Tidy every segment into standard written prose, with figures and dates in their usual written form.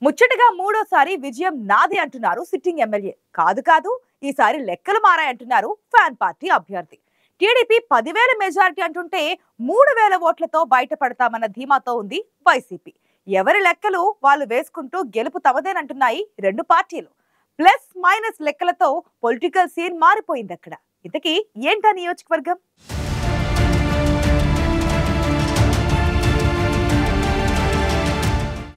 ముచ్చటగా మూడోసారి విజయం నాదే అంటున్నారు సిట్టింగ్ ఎమ్మెల్యే. కాదు ఈసారి లెక్కలు మారాయంటున్నారు ఫ్యాన్ పార్టీ అభ్యర్థి. టీడీపీ 10,000 మెజారిటీ అంటుంటే 3,000 ఓట్లతో బయటపడతామన్న ధీమాతో ఉంది వైసీపీ. ఎవరి లెక్కలు వాళ్ళు వేసుకుంటూ గెలుపు తమదేనంటున్నాయి రెండు పార్టీలు. ప్లస్ మైనస్ లెక్కలతో పొలిటికల్ సీన్ మారిపోయింది అక్కడ. ఇంతకీ ఏంటా నియోజకవర్గం?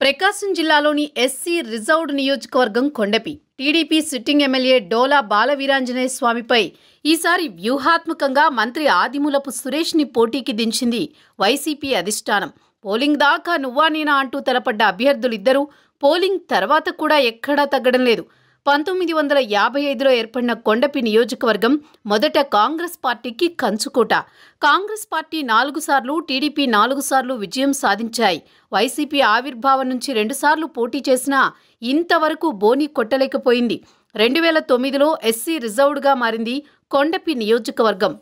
ప్రకాశం జిల్లాలోని ఎస్సీ రిజర్వ్డ్ నియోజకవర్గం కొండపి. టీడీపీ సిట్టింగ్ ఎమ్మెల్యే డోలా బాలవీరాంజనేయ స్వామిపై ఈసారి వ్యూహాత్మకంగా మంత్రి ఆదిమూలపు సురేష్ని పోటీకి దించింది వైసీపీ అధిష్టానం. పోలింగ్ దాకా నువ్వా నేనా అంటూ తలపడ్డ అభ్యర్థులిద్దరూ పోలింగ్ తర్వాత కూడా ఎక్కడా తగ్గడం లేదు. 1955లో ఏర్పడిన కొండపి నియోజకవర్గం మొదట కాంగ్రెస్ పార్టీకి కంచుకోట. కాంగ్రెస్ పార్టీ 4 సార్లు, టీడీపీ 4 సార్లు విజయం సాధించాయి. వైసీపీ ఆవిర్భావం నుంచి 2 సార్లు పోటీ చేసినా ఇంతవరకు బోని కొట్టలేకపోయింది. 2009లో ఎస్సీ రిజర్వ్డ్గా మారింది కొండపి నియోజకవర్గం.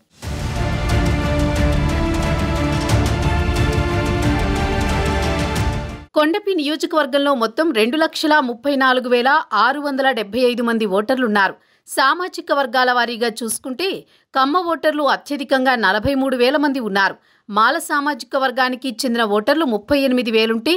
కొండపి నియోజకవర్గంలో మొత్తం 2,34,675 మంది ఓటర్లున్నారు. సామాజిక వర్గాల వారీగా చూసుకుంటే కమ్మ ఓటర్లు అత్యధికంగా 43,000 మంది ఉన్నారు. మాల సామాజిక వర్గానికి చెందిన ఓటర్లు 38,000 ఉంటే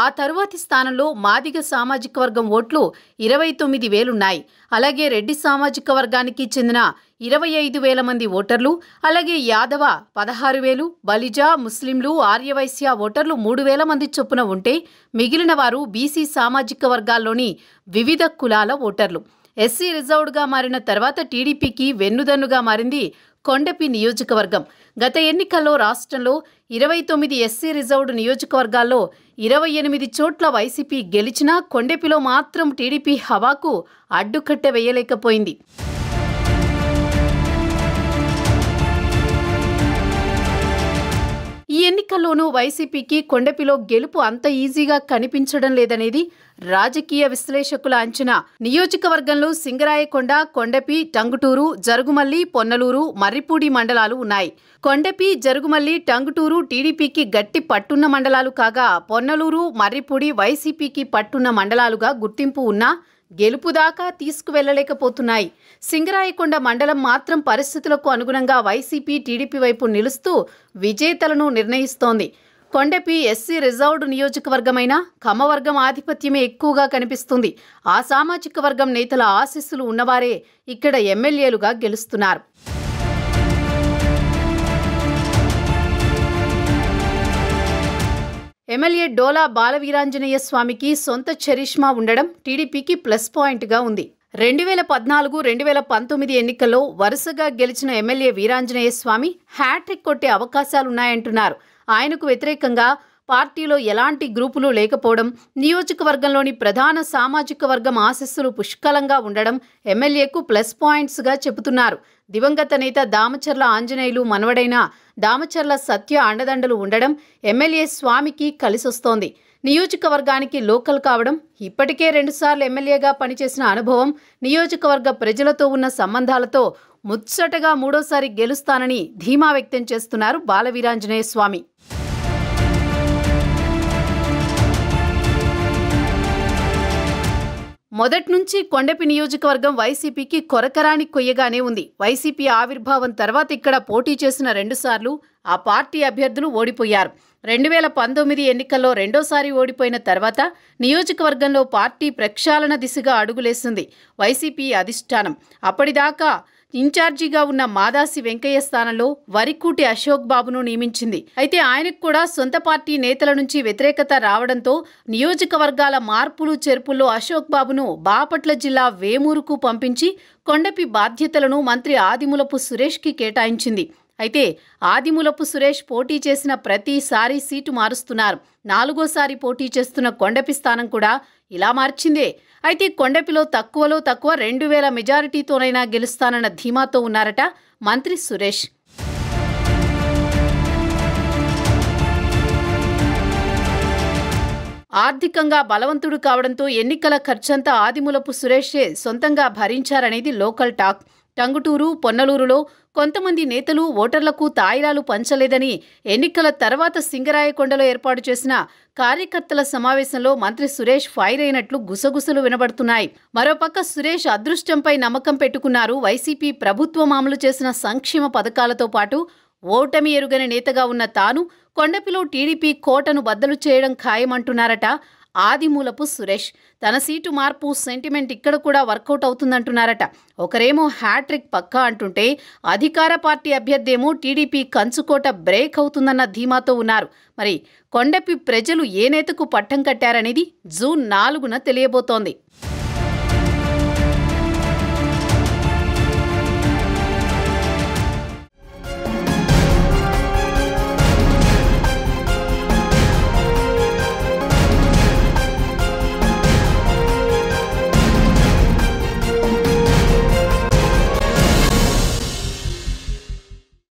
ఆ తరువాతి స్థానంలో మాదిగ సామాజిక వర్గం ఓట్లు 29,000 ఉన్నాయి. అలాగే రెడ్డి సామాజిక వర్గానికి చెందిన 25,000 మంది ఓటర్లు, అలాగే యాదవ 16,000, బలిజ, ముస్లింలు, ఆర్యవైశ్య ఓటర్లు 3,000 మంది చొప్పున ఉంటే మిగిలిన వారు బీసీ సామాజిక వర్గాల్లోని వివిధ కులాల ఓటర్లు. ఎస్సీ రిజర్వ్డ్గా మారిన తర్వాత టీడీపీకి వెన్నుదన్నుగా మారింది కొండపి నియోజకవర్గం. గత ఎన్నికల్లో రాష్ట్రంలో 29 ఎస్సీ రిజర్వ్డ్ నియోజకవర్గాల్లో 28 చోట్ల వైసీపీ గెలిచినా కొండపిలో మాత్రం టీడీపీ హవాకు అడ్డుకట్ట వేయలేకపోయింది. ఈ ఎన్నికల్లోనూ వైసీపీకి కొండపిలో గెలుపు అంత ఈజీగా కనిపించడం లేదనేది రాజకీయ విశ్లేషకుల అంచనా. నియోజకవర్గంలో సింగరాయకొండ, కొండపి, టంగుటూరు, జరుగుమల్లి, పొన్నలూరు, మర్రిపూడి మండలాలు ఉన్నాయి. కొండపి, జరుగుమల్లి, టంగుటూరు టీడీపీకి గట్టి పట్టున్న మండలాలు కాగా పొన్నలూరు, మర్రిపూడి వైసీపీకి పట్టున్న మండలాలుగా గుర్తింపు ఉన్నా గెలుపు దాకా తీసుకువెళ్లలేకపోతున్నాయి. సింగరాయకొండ మండలం మాత్రం పరిస్థితులకు అనుగుణంగా వైసీపీ టీడీపీ వైపు నిలుస్తూ విజేతలను నిర్ణయిస్తోంది. కొండపి ఎస్సీ రిజర్వ్డ్ నియోజకవర్గమైన కమ్మవర్గం ఆధిపత్యమే ఎక్కువగా కనిపిస్తుంది. ఆ సామాజిక వర్గం నేతల ఆశీస్సులు ఉన్నవారే ఇక్కడ ఎమ్మెల్యేలుగా గెలుస్తున్నారు. ఎమ్మెల్యే డోలా బాలవీరాంజనేయ స్వామికి సొంత చరిష్మా ఉండడం టీడీపీకి ప్లస్ పాయింట్గా ఉంది. 2014, 2019 ఎన్నికల్లో వరుసగా గెలిచిన ఎమ్మెల్యే వీరాంజనేయ స్వామి హ్యాట్రిక్ కొట్టే అవకాశాలున్నాయంటున్నారు. ఆయనకు వ్యతిరేకంగా పార్టీలో ఎలాంటి గ్రూపులు లేకపోవడం, నియోజకవర్గంలోని ప్రధాన సామాజిక వర్గం ఆశీస్సులు పుష్కలంగా ఉండడం ఎమ్మెల్యేకు ప్లస్ పాయింట్స్గా చెబుతున్నారు. దివంగత నేత దామచర్ల ఆంజనేయులు మనవడైన దామచర్ల సత్య అండదండలు ఉండడం ఎమ్మెల్యే స్వామికి కలిసొస్తోంది. నియోజకవర్గానికి లోకల్ కావడం, ఇప్పటికే 2 సార్లు ఎమ్మెల్యేగా పనిచేసిన అనుభవం, నియోజకవర్గ ప్రజలతో ఉన్న సంబంధాలతో ముచ్చటగా మూడోసారి గెలుస్తానని ధీమా వ్యక్తం చేస్తున్నారు బాలవీరాంజనేయ స్వామి. మొదట్నుంచి కొండపి నియోజకవర్గం వైసీపీకి కొరకరాని కొయ్యగానే ఉంది. వైసీపీ ఆవిర్భావం తర్వాత ఇక్కడ పోటీ చేసిన 2 సార్లు ఆ పార్టీ అభ్యర్థులు ఓడిపోయారు. 2019 ఎన్నికల్లో రెండోసారి ఓడిపోయిన తర్వాత నియోజకవర్గంలో పార్టీ ప్రక్షాళన దిశగా అడుగులేసింది వైసీపీ అధిష్టానం. అప్పటిదాకా ఇన్ఛార్జిగా ఉన్న మాదాసి వెంకయ్య స్థానంలో వరికూటి అశోక్ బాబును నియమించింది. అయితే ఆయనకు కూడా సొంత పార్టీ నేతల నుంచి వ్యతిరేకత రావడంతో నియోజకవర్గాల మార్పులు చేర్పుల్లో అశోక్ బాబును బాపట్ల జిల్లా వేమూరుకు పంపించి కొండపి బాధ్యతలను మంత్రి ఆదిమూలపు సురేష్కి కేటాయించింది. అయితే ఆదిమూలపు సురేష్ పోటీ చేసిన ప్రతిసారి సీటు మారుస్తున్నారు. 4వసారి పోటీ చేస్తున్న కొండపి స్థానం కూడా ఇలా మార్చిందే. అయితే కొండపిలో తక్కువలో తక్కువ 2,000 మెజారిటీతోనైనా గెలుస్తానన్న ధీమాతో ఉన్నారట మంత్రి సురేష్. ఆర్థికంగా బలవంతుడు కావడంతో ఎన్నికల ఖర్చంతా ఆదిమూలపు సురేషే సొంతంగా భరించారనేది లోకల్ టాక్. టంగుటూరు, పొన్నలూరులో కొంతమంది నేతలు ఓటర్లకు తాయిలాలు పంచలేదని ఎన్నికల తర్వాత సింగరాయకొండలో ఏర్పాటు చేసిన కార్యకర్తల సమావేశంలో మంత్రి సురేష్ ఫైర్ అయినట్లు గుసగుసలు వినబడుతున్నాయి. మరోపక్క సురేష్ అదృష్టంపై నమ్మకం పెట్టుకున్నారు. వైసీపీ ప్రభుత్వం అమలు చేసిన సంక్షేమ పథకాలతో పాటు ఓటమి ఎరుగని నేతగా ఉన్న తాను కొండపిలో టీడీపీ కోటను బద్దలు చేయడం ఖాయమంటున్నారట ఆదిమూలపు సురేష్. తన సీటు మార్పు సెంటిమెంట్ ఇక్కడ కూడా వర్కౌట్ అవుతుందంటున్నారట. ఒకరేమో హ్యాట్రిక్ పక్కా అంటుంటే అధికార పార్టీ అభ్యర్థి ఏమో టీడీపీ కంచుకోట బ్రేక్ అవుతుందన్న ధీమాతో ఉన్నారు. మరి కొండపి ప్రజలు ఏ నేతకు పట్టం కట్టారనేది జూన్ 4న తెలియబోతోంది.